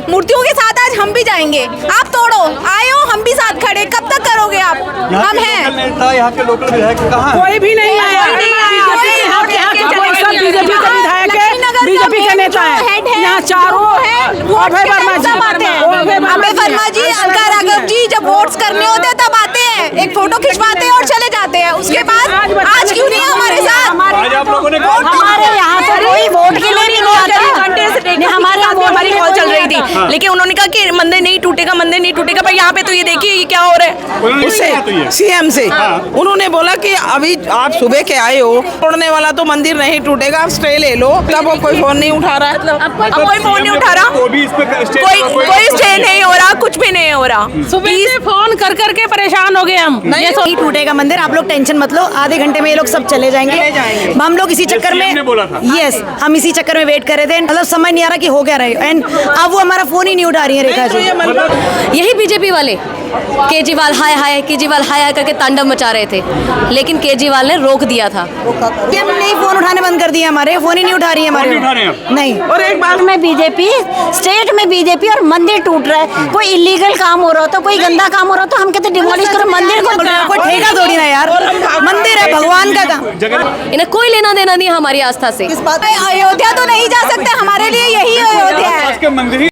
मूर्तियों के साथ आज हम भी जाएंगे। आप तोड़ो, आए हो, हम भी साथ खड़े, कब तक करोगे आप? हम हैं। यहाँ के लोकल विधायक कहाँ? कोई भी नहीं आया। बीजेपी का विधायक है, बीजेपी के नेता है। यहाँ चारों अभय वर्मा जी, अलका राघव जी जब वोट्स करने होते हैं तब आते हैं, एक फोटो खिंचवाते हैं और चले जाते हैं। उसके बाद आज क्यों नहीं है हमारे साथ? आज आप लोगों ने हमारे यहाँ पर कोई वोट के लिए नहीं आता। हमारे यहाँ हमारी कॉल चल रही थी, लेकिन उन्होंने कहा कि मंदिर नहीं टूटेगा, मंदिर नहीं टूटेगा। पर यहाँ पे तो ये देखिए ये क्या हो रहा है। उससे सीएम से उन्होंने बोला कि अभी आप सुबह के आए हो, तोड़ने वाला तो मंदिर नहीं टूटेगा, आप स्टे ले लो। तब वो कोई फोन नहीं उठा रहा है। अब कोई फोन नहीं उठा रहा, कोई स्टे नहीं हो रहा, कुछ भी नहीं हो रहा। सुबह से फोन कर करके परेशान हो गए हम। नहीं टूटेगा मंदिर, आप लोग टेंशन मत लो, आधे घंटे में ये लोग सब चले जाएंगे। हम लोग इसी चक्कर में हम इसी चक्कर में वेट कर रहे थे। मतलब समझ नहीं आ रहा कि हो क्या रहा है। एंड अब वो हमारा फोन ही नहीं उठा रही है रेखा जी। यही बीजेपी वाले केजरीवाल हाय हाय, केजरीवाल हाय हाय करके तांडव मचा रहे थे, लेकिन केजरीवाल ने रोक दिया था। नहीं, फोन उठाने बंद कर दिया, हमारे फोन ही नहीं उठा रही है हमारे। नहीं, और एक बात में बीजेपी, स्टेट में बीजेपी और मंदिर टूट रहा है। कोई इलीगल काम हो रहा हो तो, कोई गंदा काम हो रहा हो तो हम कहते डिमोलिश करो मंदिर को। कोई ठेका थोड़ी ना यार, मंदिर है भगवान का काम। इन्हें कोई लेना देना नहीं हमारी आस्था से। अयोध्या तो नहीं जा सकते, हमारे लिए यही अयोध्या है।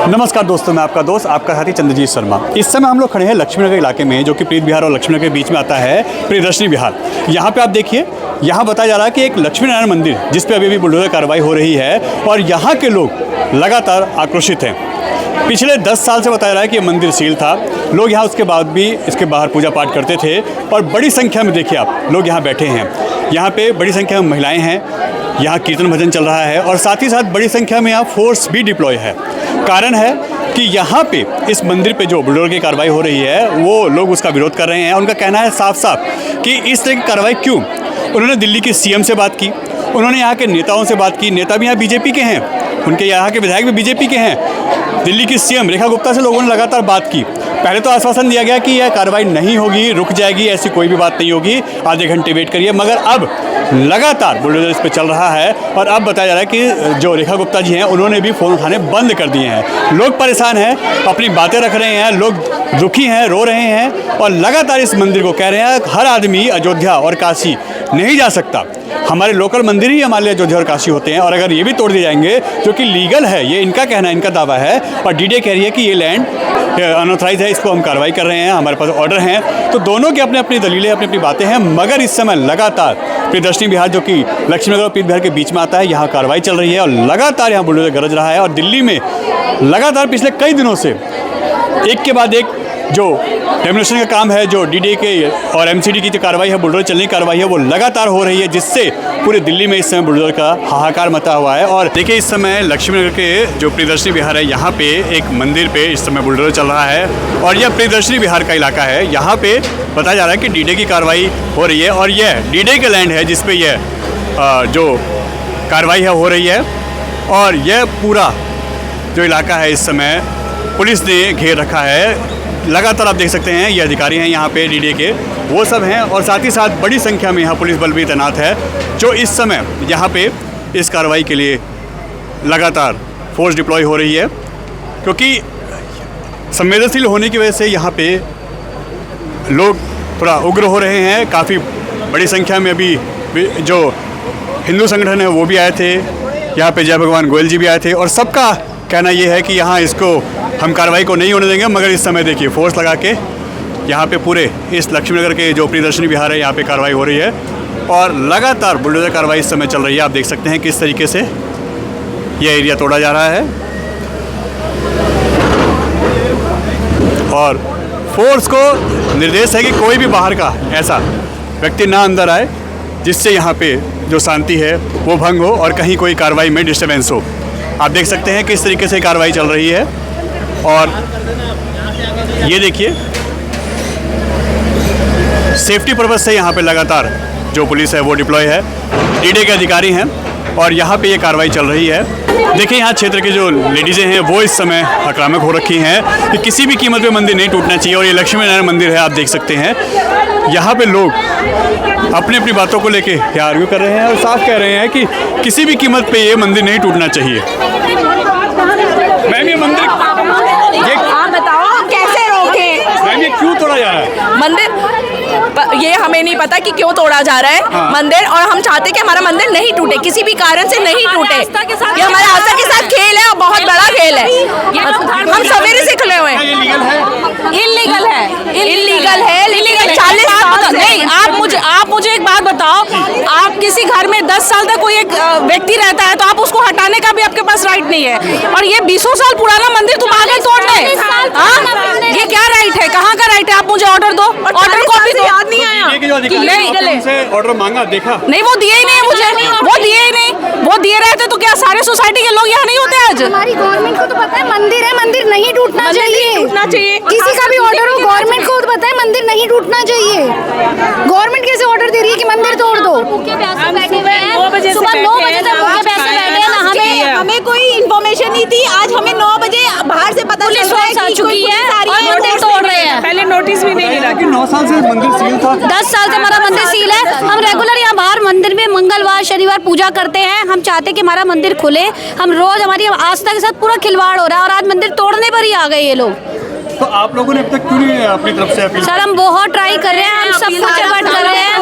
नमस्कार दोस्तों, मैं आपका दोस्त, आपका साथी चंद्रजीत शर्मा। इस समय हम लोग खड़े हैं लक्ष्मीनगर इलाके में, जो कि प्रीत विहार और लक्ष्मीनगर के बीच में आता है प्रियदर्शनी विहार। यहाँ पे आप देखिए, यहाँ बताया जा रहा है कि एक लक्ष्मी नारायण मंदिर जिस पे अभी भी बुलडोजर कार्रवाई हो रही है और यहाँ के लोग लगातार आक्रोशित हैं। पिछले 10 साल से बताया जा रहा है कि ये मंदिर सील था। लोग यहाँ उसके बाद भी इसके बाहर पूजा पाठ करते थे और बड़ी संख्या में देखिए आप लोग यहाँ बैठे हैं। यहाँ पे बड़ी संख्या में महिलाएं हैं, यहाँ कीर्तन भजन चल रहा है और साथ ही साथ बड़ी संख्या में यहाँ फोर्स भी डिप्लॉय है। कारण है कि यहाँ पे इस मंदिर पे जो बुलडोजर की कार्रवाई हो रही है वो लोग उसका विरोध कर रहे हैं। उनका कहना है साफ साफ कि इस तरह की कार्रवाई क्यों। उन्होंने दिल्ली की सीएम से बात की, उन्होंने यहाँ के नेताओं से बात की। नेता भी यहाँ बीजेपी के हैं, उनके यहाँ के विधायक भी बीजेपी के हैं। दिल्ली की सीएम रेखा गुप्ता से लोगों ने लगातार बात की। पहले तो आश्वासन दिया गया कि यह कार्रवाई नहीं होगी, रुक जाएगी, ऐसी कोई भी बात नहीं होगी, आधे घंटे वेट करिए। मगर अब लगातार बुलडोजर इस पर चल रहा है और अब बताया जा रहा है कि जो रेखा गुप्ता जी हैं उन्होंने भी फ़ोन उठाने बंद कर दिए हैं। लोग परेशान हैं, अपनी बातें रख रहे हैं, लोग दुखी हैं, रो रहे हैं और लगातार इस मंदिर को कह रहे हैं हर आदमी अयोध्या और काशी नहीं जा सकता। हमारे लोकल मंदिर ही हमारे लिए अयोध्या और काशी होते हैं और अगर ये भी तोड़ दिए जाएंगे जो कि लीगल है, ये इनका कहना है, इनका दावा है और डीडीए कह रही है कि ये लैंड अनऑथराइज है, इसको हम कार्रवाई कर रहे हैं, हमारे पास ऑर्डर हैं। तो दोनों की अपनी अपनी दलीलें, अपनी अपनी बातें हैं। मगर इस समय लगातार प्रियदर्शनी विहार जो कि लक्ष्मीनगर और प्रीत विहार के बीच में आता है, यहाँ कार्रवाई चल रही है और लगातार यहाँ बुलडोजर गरज रहा है। और दिल्ली में लगातार पिछले कई दिनों से एक के बाद एक जो डेमोलिशन का काम है, जो डीडीए के और एमसीडी की जो कार्रवाई है, बुलडोजर चलने की कार्रवाई है, वो लगातार हो रही है, जिससे पूरे दिल्ली में इस समय बुलडोजर का हाहाकार मचा हुआ है। और देखिए इस समय लक्ष्मीनगर के जो प्रियदर्शनी विहार है, यहाँ पे एक मंदिर पे इस समय बुलडोजर चल रहा है और यह प्रियदर्शनी विहार का इलाका है। यहाँ पे बताया जा रहा है कि डीडीए की कार्रवाई हो रही है और यह डीडीए का लैंड है जिसपे यह जो कार्रवाई है हो रही है। और यह पूरा जो इलाका है इस समय पुलिस ने घेर रखा है। लगातार आप देख सकते हैं ये अधिकारी हैं यहाँ पे डीडीए के, वो सब हैं और साथ ही साथ बड़ी संख्या में यहाँ पुलिस बल भी तैनात है जो इस समय यहाँ पे इस कार्रवाई के लिए लगातार फोर्स डिप्लॉय हो रही है। क्योंकि संवेदनशील होने की वजह से यहाँ पे लोग थोड़ा उग्र हो रहे हैं। काफ़ी बड़ी संख्या में अभी जो हिंदू संगठन है वो भी आए थे, यहाँ पे जय भगवान गोयल जी भी आए थे और सबका कहना ये है कि यहाँ इसको हम कार्रवाई को नहीं होने देंगे। मगर इस समय देखिए फोर्स लगा के यहाँ पे पूरे इस लक्ष्मीनगर के जो प्रियदर्शनी विहार है यहाँ पे कार्रवाई हो रही है और लगातार बुलडोजर कार्रवाई इस समय चल रही है। आप देख सकते हैं किस तरीके से यह एरिया तोड़ा जा रहा है और फोर्स को निर्देश है कि कोई भी बाहर का ऐसा व्यक्ति ना अंदर आए जिससे यहाँ पे जो शांति है वो भंग हो और कहीं कोई कार्रवाई में डिस्टर्बेंस हो। आप देख सकते हैं किस तरीके से कार्रवाई चल रही है और ये देखिए सेफ्टी पर्पज़ से यहाँ पे लगातार जो पुलिस है वो डिप्लॉय है। डीडीए के अधिकारी हैं और यहाँ पे ये कार्रवाई चल रही है। देखिए यहाँ क्षेत्र के जो लेडीज़ें हैं वो इस समय आक्रामक हो रखी हैं कि किसी भी कीमत पे मंदिर नहीं टूटना चाहिए। और ये लक्ष्मी नारायण मंदिर है, आप देख सकते हैं यहाँ पे लोग अपनी अपनी बातों को लेके आर्ग्यू कर रहे हैं और साफ कह रहे हैं कि किसी भी कीमत पे ये मंदिर नहीं टूटना चाहिए। मैम ये मंदिर आप बताओ कैसे रोके? मैम ये क्यों तोड़ा जा रहा है? मंदिर ये हमें नहीं पता कि क्यों तोड़ा जा रहा है मंदिर, और हम चाहते हैं कि हमारा मंदिर नहीं टूटे, किसी भी कारण से नहीं टूटे। ये हमारे आस्था के साथ खेल है और बहुत बड़ा खेल है। हम सवेरे से खुले हुए हैं। इलीगल है। 40 साल नहीं। आप मुझे एक बात बताओ, आप किसी घर में 10 साल तक कोई एक व्यक्ति रहता है तो आप उसको हटाने का भी आपके पास राइट नहीं है, और ये 20 साल पुराना मंदिर तुम आ गए तोड़ने। ये क्या राइट है? कहाँ का राइट है? आप मुझे ऑर्डर दो, ऑर्डर कॉपी दो। याद नहीं आया नहीं ऑर्डर मांगा, देखा नहीं, वो दिए ही नहीं मुझे, वो दिए ही नहीं। वो दिए रहते तो क्या सारे सोसाइटी के लोग यहाँ नहीं होते आज? हमारी गवर्नमेंट को तो पता है मंदिर है, मंदिर नहीं टूटना चाहिए। किसी का भी ऑर्डर हो, गवर्नमेंट को तो पता है मंदिर नहीं टूटना चाहिए। गवर्नमेंट कैसे ऑर्डर दे रही है कि मंदिर तोड़ दो? सुबह 9 बजे से भूखे प्यासे बैठे हैं ना। हमें कोई इन्फॉर्मेशन नहीं थी। आज हमें 9 बजे बाहर से पता चल रहा है कि चुकी है सारी और नोटिस तोड़ रहे हैं। पहले नोटिस भी नहीं मिला कि 9 साल से मंदिर सील था। 10 साल से हमारा मंदिर सील है। हम रेगुलर यहाँ बाहर मंदिर में मंगलवार शनिवार पूजा करते हैं। हम चाहते हैं कि हमारा मंदिर खुले। हम रोज हमारी आस्था के साथ पूरा खिलवाड़ हो रहा है और आज मंदिर तोड़ने पर ही आ गए ये लोग। तो आप लोगों ने अब तक क्यों नहीं अपनी तरफ से अपील? सर हम बहुत ट्राई कर रहे हैं, हम सब कुछ एफर्ट कर रहे हैं।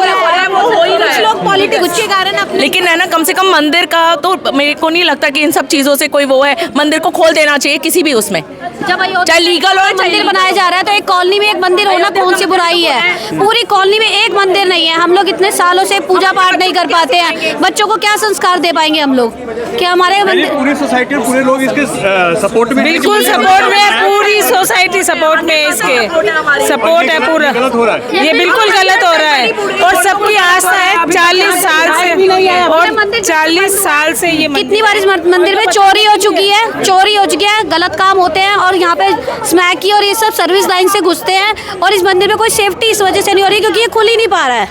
कुछ लोग पॉलिटिक्स के कारण अपने लेकिन है ना, कम से कम मंदिर का तो मेरे को नहीं लगता कि इन सब चीजों से कोई वो है। मंदिर को खोल देना चाहिए किसी भी उसमें, जब चाहे लीगल हो मंदिर बनाया जा रहा है तो एक कॉलोनी में एक मंदिर होना कौन सी बुराई है? पूरी कॉलोनी में एक मंदिर नहीं है। हम लोग इतने सालों से पूजा पाठ नहीं कर पाते हैं, बच्चों को क्या संस्कार दे पाएंगे हम लोग? क्या हमारे पूरी सोसाइटी और पूरे लोग इसके सपोर्ट में? बिल्कुल सपोर्ट में, पूरी सोसाइटी सपोर्ट में, इसके सपोर्ट है पूरा। गलत हो रहा है, ये बिल्कुल गलत हो रहा है और सबकी आस्था है 40 साल से, और 40 साल से ये कितनी बार इस मंदिर में चोरी हो चुकी है, गलत काम होते हैं और यहाँ पे स्मैकी और ये सब सर्विस लाइन से घुसते हैं और इस मंदिर में कोई सेफ्टी इस वजह से नहीं हो रही क्योंकि ये खुल ही नहीं पा रहा है।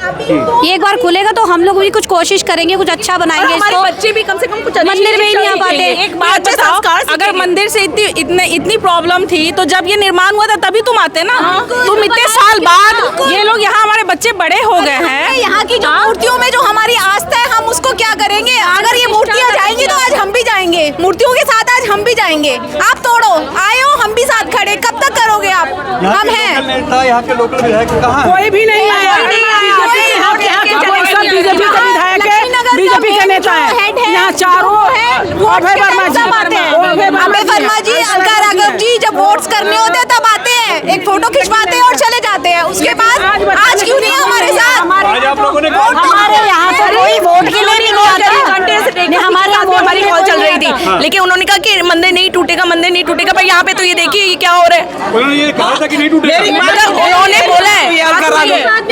ये एक बार खुलेगा तो हम लोग भी कुछ कोशिश करेंगे, कुछ अच्छा बनाएंगे इसको। बच्चे भी कम से कम कुछ मंदिर में ही नहीं आ पाते। एक बात बताओ, अगर मंदिर से इतनी प्रॉब्लम थी तो जब ये निर्माण हुआ था तभी तुम आते ना। तुम इतने साल बाद ये लोग यहाँ, हमारे बच्चे बड़े हो गए हैं। यहाँ की जो मूर्तियों में जो हमारी आस्था है, हम उसको क्या करेंगे? अगर ये मूर्तियाँ जाएंगी तो आज हम भी जाएंगे, मूर्तियों के साथ आज हम भी जाएंगे। आप तोड़ो, आए हो, हम भी साथ खड़े। कब तक करोगे आप? हम हैं। नेता यहाँ के लोकल विधायक कहाँ है? कोई भी नहीं आया। बीजेपी का विधायक है, बीजेपी का नेता है, यहाँ चारों अभय वर्मा जी, अलका राघव जी जब वोट्स करने होते हैं तब आते हैं, एक फोटो खिंचवाते हैं और चले जाते हैं। उसके बाद आज क्यों नहीं है हमारे साथ? आज आप लोगों ने हमारे यहाँ तो कोई वोट के लिए नहीं आता। हमारे यहाँ हमारी कॉल चल रही थी, लेकिन उन्होंने कहा कि मंदिर नहीं टूटेगा, मंदिर नहीं टूटेगा। पर यहाँ पे तो ये देखिए ये क्या हो रहा है। उन्होंने ये कहा था कि नहीं टूटेगा। मतलब उन्होंने बोला है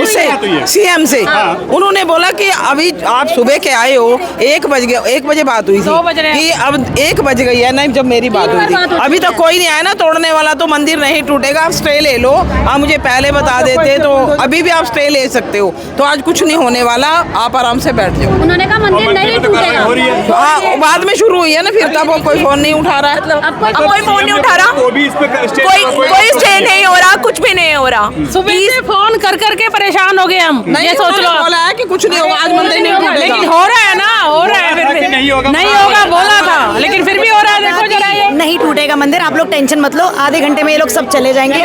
उससे सीएम से, उन्होंने बोला कि अभी आप सुबह के आए हो, 1 बजे बात हुई थी कि अब 1 बज गई है ना जब मेरी बात हुई थी, अभी तक कोई नहीं आया ना तोड़ने वाला, तो मंदिर नहीं टूटेगा। आप स्टे ले लो, आप मुझे पहले बता देते तो अभी भी आप स्टे ले सकते हो। तो आज कुछ नहीं होने वाला, आप आराम से बैठ जाओ। उन्होंने कहा मंदिर नहीं टूटेगा। हो रही है। हाँ, बाद में शुरू हुई है ना, फिर तब कोई फोन नहीं उठा रहा है। अब कोई फोन नहीं उठा रहा, वो भी इस पे कोई स्टे नहीं हो रहा, कुछ भी नहीं हो रहा। सुबह से फोन कर करके परेशान हो गए हम। नहीं, ये सोच लो, बोला है कि कुछ नहीं होगा, आज मंदिर नहीं टूटेगा। लेकिन हो रहा है ना, हो रहा है, फिर नहीं होगा बोला था, लेकिन फिर भी हो रहा है। देखो जरा ये नहीं टूटेगा मंदिर, आप लोग टेंशन मत लो, आधे घंटे में ये लोग सब चले जाएंगे।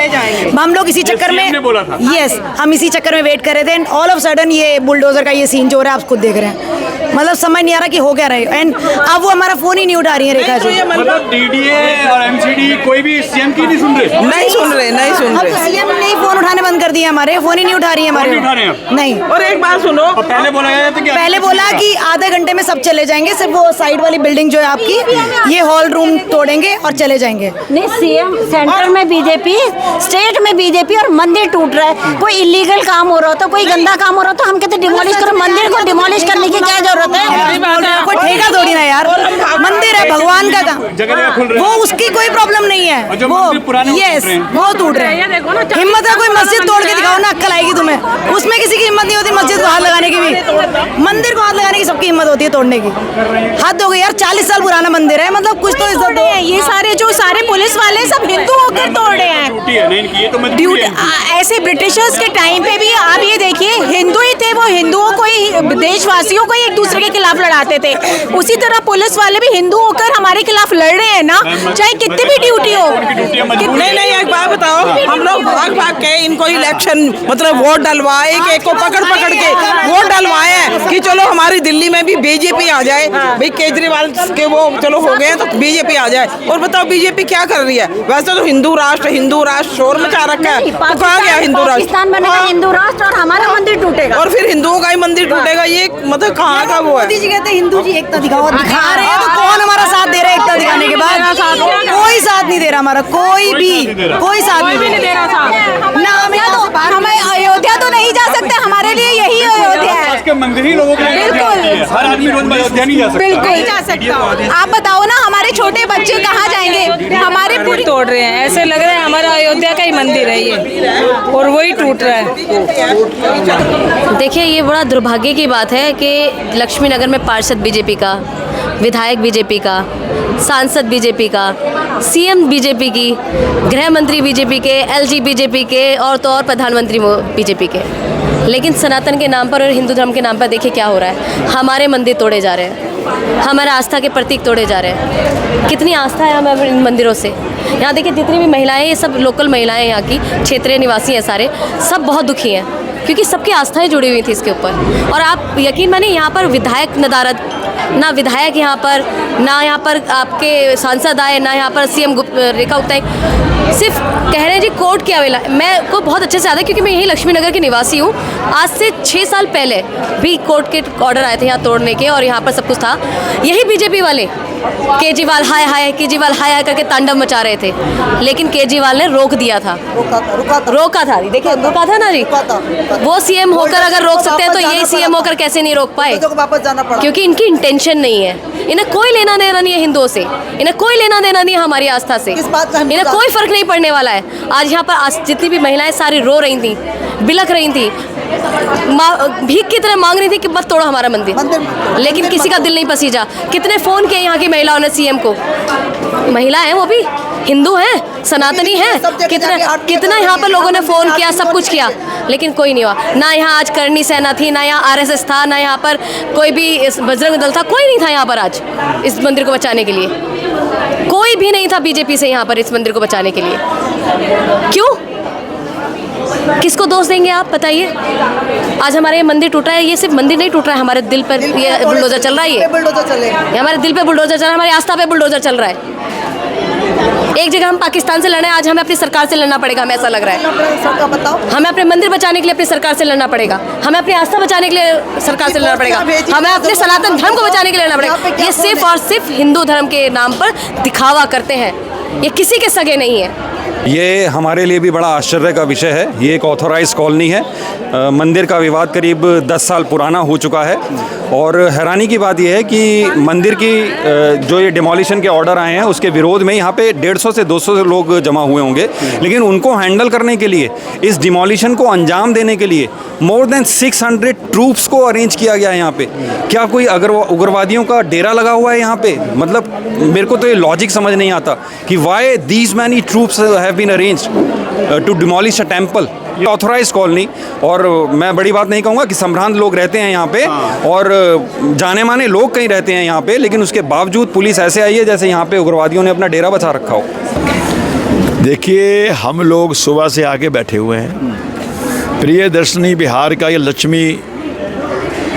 हम लोग इसी चक्कर में, ने बोला था। यस, हम इसी चक्कर में वेट कर रहे थे। ऑल ऑफ सडन ये बुलडोजर का ये सीन जो हो रहा है आप खुद देख रहे हैं, मतलब समझ नहीं आ रहा कि हो क्या रहा है। एंड अब वो हमारा फोन ही नहीं उठा रही है रेखा जी। मतलब डीडीए और एमसीडी कोई भी सीएम की नहीं सुन रहे। नहीं सुन रहे। अब सीएम ने ही फोन उठाने बंद कर दिए, हमारे फोन ही नहीं उठा रही है हमारे। नहीं उठा रहे हैं अब? नहीं। और एक बात सुनो, पहले बोला गया था कि पहले बोला कि आधे घंटे में सब चले जाएंगे, सिर्फ वो साइड वाली बिल्डिंग जो है आपकी, ये हॉल रूम तोड़ेंगे और चले जाएंगे। नहीं, सीएम सेंटर में बीजेपी, स्टेट में बीजेपी और मंदिर टूट रहा है। कोई इलीगल काम हो रहा हो तो, कोई गंदा काम हो रहा हो तो हम कहते डिमोलिश करो। मंदिर को डिमोलिश करने की क्या जरूरत बात है। कोई ठेका थोड़ी ना यार, मंदिर है भगवान का काम, जगह खुल रहे वो उसकी कोई प्रॉब्लम नहीं है। और जो वो मंदिर पुराने वो यस टूट रहे हैं। वो टूट रहे हैं। हिम्मत है कोई मस्जिद तोड़ के दिखाओ ना, अक्कल आएगी तुम्हें। उसमें किसी की हिम्मत नहीं होती मस्जिद को हाथ लगाने की भी, मंदिर को हाथ लगाने की सबकी हिम्मत होती है तोड़ने की। हद हो गई यार, 40 साल पुराना मंदिर है, मतलब कुछ तो इज्जत दो। ये सारे जो सारे पुलिस वाले सब हिंदू होकर तोड़ रहे हैं। ड्यूटी है नहीं इनकी, ये तो मजबूरी ड्यूटी है। ऐसे ब्रिटिशर्स के टाइम पे भी आप ये देखिए, हिंदू ही थे, वो हिंदुओं को ही, देशवासियों को ही एक दूसरे के खिलाफ लड़ाते थे। उसी तरह पुलिस वाले भी हिंदू होकर हमारे खिलाफ लड़ रहे हैं ना, चाहे कितनी भी ड्यूटी हो। नहीं एक बात बताओ, हम लोग भाग भाग के इनको इलेक्शन मतलब वोट डलवाए, एक को पकड़ के वोट डलवाए हैं कि चलो हमारी दिल्ली में भी बीजेपी आ जाए। भाई केजरीवाल के वो चलो हो गए तो बीजेपी आ जाए। और बताओ बीजेपी क्या कर रही है? वैसे तो हिंदू राष्ट्र शोर मचा रखा है, तो कहाँ गया हिंदू राष्ट्र? पाकिस्तान बनेगा हिंदू राष्ट्र और हमारा मंदिर टूटेगा, और फिर हिंदुओं का ही मंदिर टूटेगा। ये मतलब कहाँ का वो है? मोदी जी कहते हैं हिंदू जी एकता दिखाओ, दिखा रहे हैं तो कौन हमारा साथ दे रहा है एकता दिखाने के बाद? कोई साथ नहीं दे रहा हमारा, कोई भी कोई साथ नहीं दे रहा ना। हमें अयोध्या तो नहीं जा सकते, हमारे लिए यही अयोध्या है। इसके मंदिर ही लोगों के लिए बिल्कुल। हर आदमी रोज अयोध्या नहीं जा सकता। बिल्कुल नहीं जा सकता। आप बताओ ना, हमारे छोटे बच्चे कहाँ जाएंगे? हमारे पूरी तोड़ रहे हैं, ऐसे लग रहा है हमारा अयोध्या का ही मंदिर है ये, और वही टूट रहा है। देखिए, ये बड़ा दुर्भाग्य की बात है कि लक्ष्मी नगर में पार्षद बीजेपी का, विधायक बीजेपी का, सांसद बीजेपी का, सीएम बीजेपी की, गृह मंत्री बीजेपी के, एलजी बीजेपी के, और तो और प्रधानमंत्री बीजेपी के। लेकिन सनातन के नाम पर और हिंदू धर्म के नाम पर देखिए क्या हो रहा है। हमारे मंदिर तोड़े जा रहे हैं, हमारे आस्था के प्रतीक तोड़े जा रहे हैं। कितनी आस्था है हमें इन मंदिरों से। यहाँ देखिए जितनी भी महिलाएं, ये सब लोकल महिलाएं, यहाँ की क्षेत्रीय निवासी हैं सारे, सब बहुत दुखी हैं क्योंकि सबकी आस्थाएं जुड़ी हुई थी इसके ऊपर। और आप यकीन मानिए, यहाँ पर विधायक नदारद ना, विधायक यहाँ पर ना, यहाँ पर आपके सांसद आए ना, यहाँ पर सीएम रेखा गुप्ता सिर्फ कह रहे हैं जी कोर्ट की अवेला। मैं को बहुत अच्छे से याद है क्योंकि मैं यही लक्ष्मी नगर की निवासी हूँ। आज से 6 साल पहले भी कोर्ट के ऑर्डर आए थे यहाँ तोड़ने के, और यहाँ पर सब कुछ था। यही बीजेपी वाले केजरीवाल हाय हाय, केजरीवाल हाय हाय करके तांडव मचा रहे थे, लेकिन केजरीवाल ने रोक दिया था, रोका था। देखिए रोका था ना जी। वो सीएम होकर अगर रोक सकते हैं तो यही सीएम होकर कैसे नहीं रोक पाए? क्योंकि इनकी इंटेंशन नहीं है, इन्हें कोई लेना देना नहीं है हिंदुओं से, इन्हें कोई लेना देना नहीं है हमारी आस्था से, इन्हें कोई फर्क नहीं पड़ने वाला है। आज यहाँ पर जितनी भी महिलाएं सारी रो रही थी, बिलख रही थी, भीख की तरह मांग रही थी कि मत तोड़ो हमारा मंदिर, लेकिन किसी का दिल नहीं पसीजा। कितने फ़ोन किए यहाँ की महिलाओं ने सीएम को, महिला हैं वो भी हिंदू हैं, सनातनी हैं, कितना यहाँ पर लोगों ने फ़ोन किया, सब कुछ किया, लेकिन कोई नहीं हुआ। ना यहाँ आज करणी सेना थी, ना यहाँ आरएसएस था, ना यहाँ पर कोई भी बजरंग दल था, कोई नहीं था यहाँ पर आज इस मंदिर को बचाने के लिए। कोई भी नहीं था बीजेपी से यहाँ पर इस मंदिर को बचाने के लिए। क्यों? किसको दोष देंगे आप बताइए? आज हमारे ये मंदिर टूट रहा है, ये सिर्फ मंदिर नहीं टूट रहा है, हमारे दिल पर ये बुलडोजर चल रहा है। ये हमारे दिल पे बुलडोजर चल रहा है, हमारी आस्था पे बुलडोजर चल रहा है। एक जगह हम पाकिस्तान से लड़े, आज हमें अपनी सरकार से लड़ना पड़ेगा, हमें ऐसा लग रहा है। हमें अपने मंदिर बचाने के लिए अपनी सरकार से लड़ना पड़ेगा, हमें अपनी आस्था बचाने के लिए सरकार से लड़ना पड़ेगा, हमें अपने सनातन धर्म को बचाने के लिए लड़ना पड़ेगा। ये सिर्फ और सिर्फ हिंदू धर्म के नाम पर दिखावा करते हैं, ये किसी के सगे नहीं है। ये हमारे लिए भी बड़ा आश्चर्य का विषय है। ये एक ऑथोराइज कॉलोनी है। मंदिर का विवाद करीब 10 साल पुराना हो चुका है, और हैरानी की बात यह है कि मंदिर की जो ये डिमोलिशन के ऑर्डर आए हैं उसके विरोध में यहाँ पे 150 से 200 लोग जमा हुए होंगे, लेकिन उनको हैंडल करने के लिए, इस डिमोलिशन को अंजाम देने के लिए मोर देन 600 ट्रूप्स को अरेंज किया गया है यहाँ पे। क्या कोई अगर उग्रवादियों का डेरा लगा हुआ है यहाँ पे? मतलब मेरे को तो ये लॉजिक समझ नहीं आता कि why these many troops have been arranged to demolish a temple. Authorise colony, और मैं बड़ी बात नहीं कहूँगा कि संभ्रांत लोग रहते हैं यहाँ पे, और जाने माने लोग कहीं रहते हैं यहाँ पे, लेकिन उसके बावजूद पुलिस ऐसे आई है जैसे यहाँ पे उग्रवादियों ने अपना डेरा बचा रखा हो। देखिए, हम लोग सुबह से आके बैठे हुए हैं। प्रियदर्शनी बिहार का ये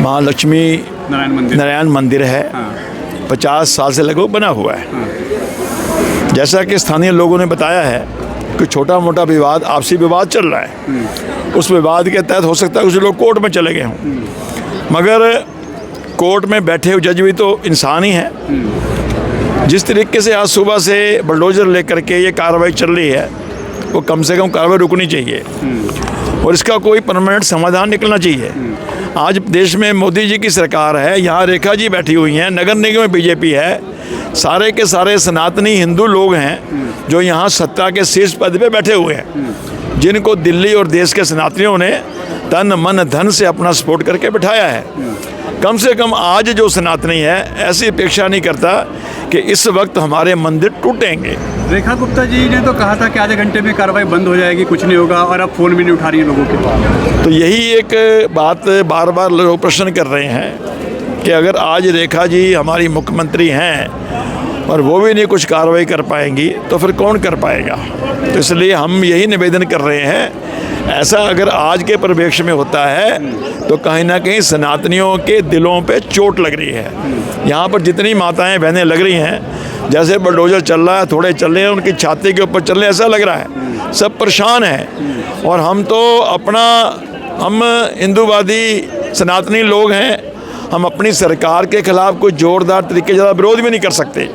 महालक्ष्मी नारायण मंदिर है। 50 साल से लगभग बना हुआ है। जैसा कि स्थानीय लोगों ने बताया है कि छोटा मोटा विवाद, आपसी विवाद चल रहा है, उस विवाद के तहत हो सकता है कुछ लोग कोर्ट में चले गए हों, मगर कोर्ट में बैठे हुए जज भी तो इंसान ही हैं। जिस तरीके से आज सुबह से बुलडोजर लेकर के ये कार्रवाई चल रही है, वो कम से कम कार्रवाई रुकनी चाहिए और इसका कोई परमानेंट समाधान निकलना चाहिए। आज देश में मोदी जी की सरकार है, यहाँ रेखा जी बैठी हुई हैं, नगर निगम में बीजेपी है, सारे के सारे सनातनी हिंदू लोग हैं जो यहाँ सत्ता के शीर्ष पद पे बैठे हुए हैं, जिनको दिल्ली और देश के सनातनियों ने तन मन धन से अपना सपोर्ट करके बिठाया है। कम से कम आज जो सनातनी है ऐसी अपेक्षा नहीं करता कि इस वक्त हमारे मंदिर टूटेंगे। रेखा गुप्ता जी ने तो कहा था कि आधे घंटे में कार्रवाई बंद हो जाएगी, कुछ नहीं होगा, और अब फ़ोन भी नहीं उठा रही है लोगों के। तो यही एक बात बार बार लोग प्रश्न कर रहे हैं कि अगर आज रेखा जी हमारी मुख्यमंत्री हैं और वो भी नहीं कुछ कार्रवाई कर पाएंगी तो फिर कौन कर पाएगा। तो इसलिए हम यही निवेदन कर रहे हैं, ऐसा अगर आज के परिप्रेक्ष्य में होता है तो कहीं ना कहीं सनातनियों के दिलों पे चोट लग रही है। यहाँ पर जितनी माताएं बहनें लग रही हैं, जैसे बुलडोजर चल रहा है, थोड़े चल रहे हैं, उनकी छाती के ऊपर चल रहे हैं, ऐसा लग रहा है। सब परेशान हैं और हम तो हम हिंदूवादी सनातनी लोग हैं, हम अपनी सरकार के खिलाफ कोई जोरदार तरीके ज़्यादा विरोध भी नहीं कर सकते।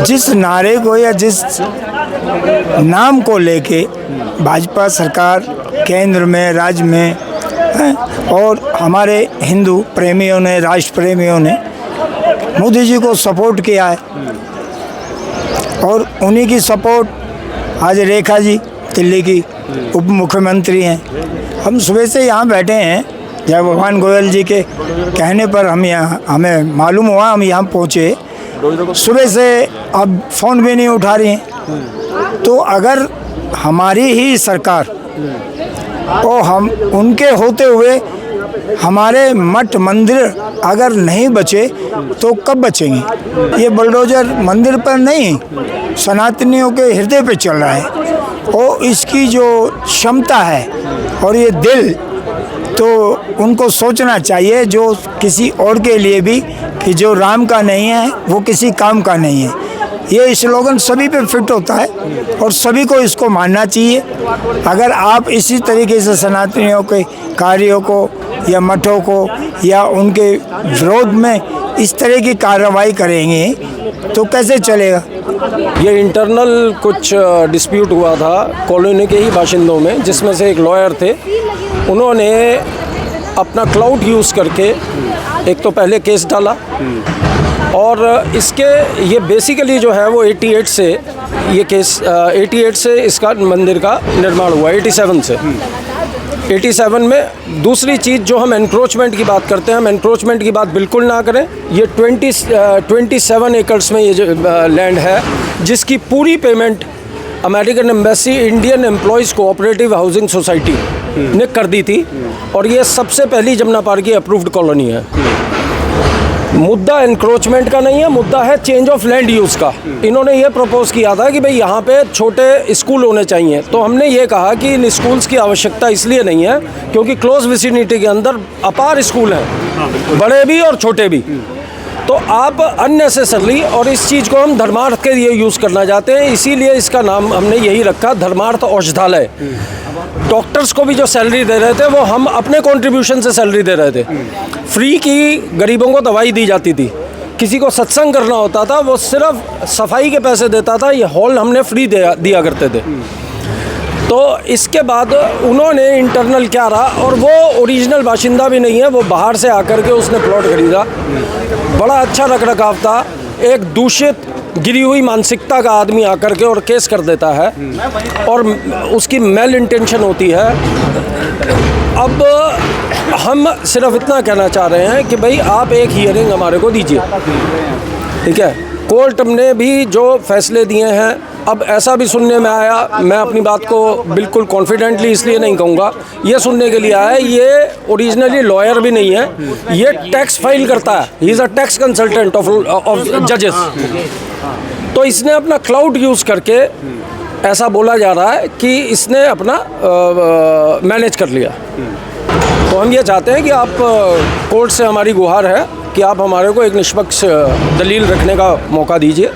जिस नारे को या जिस नाम को लेके भाजपा सरकार केंद्र में, राज्य में और हमारे हिंदू प्रेमियों ने, राष्ट्र प्रेमियों ने मोदी जी को सपोर्ट किया है और उन्हीं की सपोर्ट आज रेखा जी दिल्ली की उप मुख्यमंत्री हैं। हम सुबह से यहाँ बैठे हैं, जय भगवान गोयल जी के कहने पर हमें मालूम हुआ, हम यहाँ पहुँचे सुबह से, अब फ़ोन भी नहीं उठा रही हैं। तो अगर हमारी ही सरकार और हम उनके होते हुए हमारे मठ मंदिर अगर नहीं बचे तो कब बचेंगे। ये बुलडोजर मंदिर पर नहीं, सनातनियों के हृदय पे चल रहा है और इसकी जो क्षमता है और ये दिल, तो उनको सोचना चाहिए जो किसी और के लिए भी कि जो राम का नहीं है वो किसी काम का नहीं है। ये स्लोगन सभी पे फिट होता है और सभी को इसको मानना चाहिए। अगर आप इसी तरीके से सनातनियों के कार्यों को या मठों को या उनके विरोध में इस तरह की कार्रवाई करेंगे तो कैसे चलेगा। ये इंटरनल कुछ डिस्प्यूट हुआ था कॉलोनी के ही बाशिंदों में, जिसमें से एक लॉयर थे, उन्होंने अपना क्लाउड यूज़ करके एक तो पहले केस डाला और इसके ये बेसिकली जो है वो 88 से ये केस 88 से इसका मंदिर का निर्माण हुआ, 87 से 87 में। दूसरी चीज़ जो हम एनक्रोचमेंट की बात करते हैं, हम एनक्रोचमेंट की बात बिल्कुल ना करें। ये 27 एकड़्स में ये जो लैंड है जिसकी पूरी payment American embassy Indian employees cooperative housing society ने कर दी थी और ये सबसे पहली जमुना पार्क की अप्रूव्ड कॉलोनी है। मुद्दा एनक्रोचमेंट का नहीं है, मुद्दा है चेंज ऑफ लैंड यूज़ का। इन्होंने ये प्रपोज़ किया था कि भाई यहाँ पे छोटे स्कूल होने चाहिए, तो हमने ये कहा कि इन स्कूल्स की आवश्यकता इसलिए नहीं है क्योंकि क्लोज विसिनिटी के अंदर अपार स्कूल हैं, बड़े भी और छोटे भी। तो आप अननेसेसरली, और इस चीज़ को हम धर्मार्थ के लिए यूज़ करना चाहते हैं, इसीलिए इसका नाम हमने यही रखा धर्मार्थ औषधालय। डॉक्टर्स को भी जो सैलरी दे रहे थे वो हम अपने कंट्रीब्यूशन से सैलरी दे रहे थे। फ्री की गरीबों को दवाई दी जाती थी, किसी को सत्संग करना होता था वो सिर्फ सफाई के पैसे देता था, ये हॉल हमने फ्री दिया करते थे। तो इसके बाद उन्होंने इंटरनल क्या रहा, और वो ओरिजिनल बाशिंदा भी नहीं है, वो बाहर से आकर के उसने प्लॉट खरीदा। बड़ा अच्छा रख रखाव था, एक दूषित गिरी हुई मानसिकता का आदमी आकर के और केस कर देता है और उसकी मेल इंटेंशन होती है। अब हम सिर्फ इतना कहना चाह रहे हैं कि भाई आप एक हियरिंग हमारे को दीजिए, ठीक है। कोर्ट ने भी जो फैसले दिए हैं, अब ऐसा भी सुनने में आया, मैं अपनी बात को बिल्कुल कॉन्फिडेंटली इसलिए नहीं कहूँगा, ये सुनने के लिए आया ये ओरिजिनली लॉयर भी नहीं है, ये टैक्स फाइल करता है, he is a tax consultant of जजेस। तो इसने अपना क्लाउड यूज़ करके ऐसा बोला जा रहा है कि इसने अपना मैनेज कर लिया। तो हम ये चाहते हैं कि आप कोर्ट से हमारी गुहार है कि आप हमारे को एक निष्पक्ष दलील रखने का मौका दीजिए।